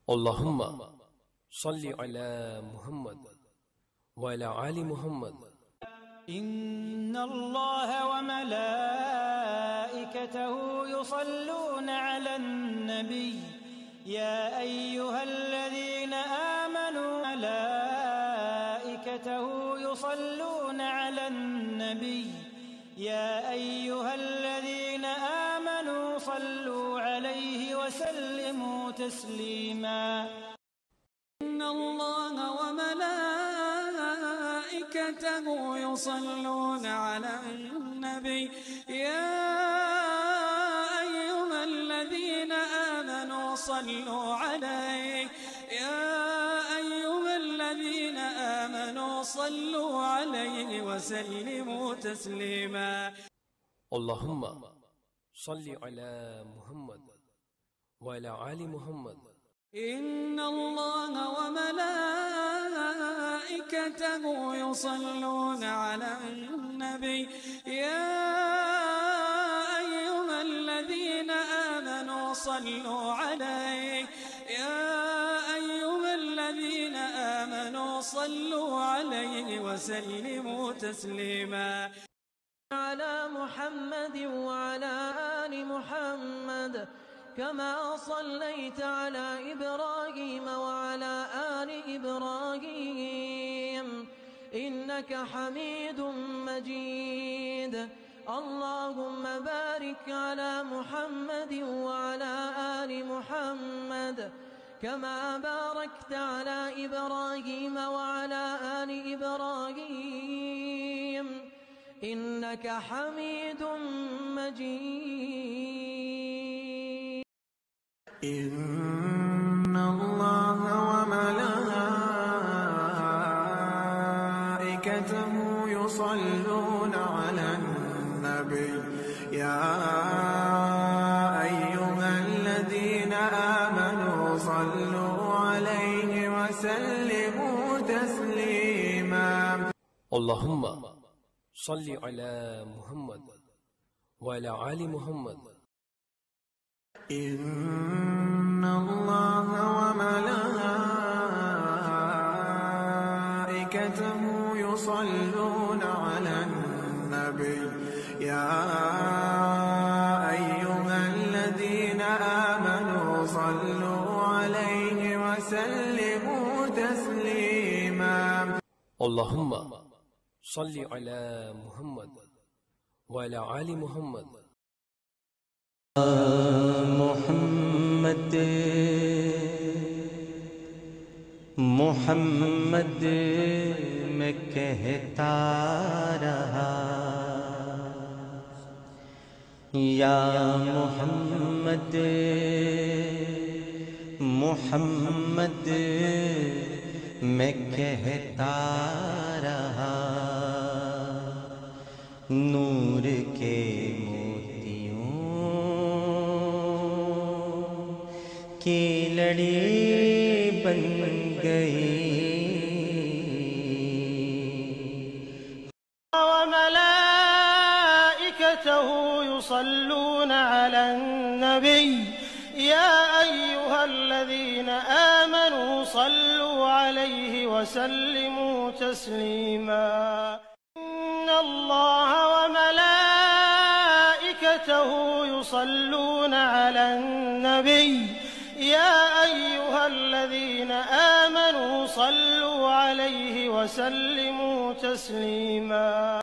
اللهم صل على محمد وعلى آل محمد. إن الله وملائكته يصلون على النبي يا أيها الذين آمنوا ملائكته يصلون على النبي يا أيها الذين آمنوا صلوا عليه وسلموا تسليما. إن الله وملائكته يصلون على النبي يا أيها الذين آمنوا صلوا عليه يا أيها الذين آمنوا صلوا عليه وسلموا تسليما. اللهم صل على محمد وعلى آل محمد. إن الله وملائكته يصلون على النبي يا أيها الذين آمنوا صلوا عليه يا أيها الذين آمنوا صلوا عليه وسلموا تسليما. على محمد وعلى آل محمد كما صليت على إبراهيم وعلى آل إبراهيم إنك حميد مجيد. اللهم بارك على محمد وعلى آل محمد كما باركت على إبراهيم وعلى آل إبراهيم إنك حميد مجيد. إن الله وملائكته يصلون على النبي يا أيها الذين آمنوا صلوا عليه وسلموا تسليما. اللهم صل على محمد وعلى آل محمد. إن الله وملائكته يصلون على النبي يا أيها الذين آمنوا صلوا عليه وسلموا تسليما. اللهم صل على محمد وعلى آل محمد. محمد محمد میں کہتا رہا یا محمد محمد میں کہتا رہا نور کے کی لڑی بن گئی. وملائكته يصلون على النبي يا أيها الذين آمنوا صلوا عليه وسلموا تسليما. إن الله وملائكته يصلون على النبي يا أيها الذين آمنوا صلوا عليه وسلموا تسليما.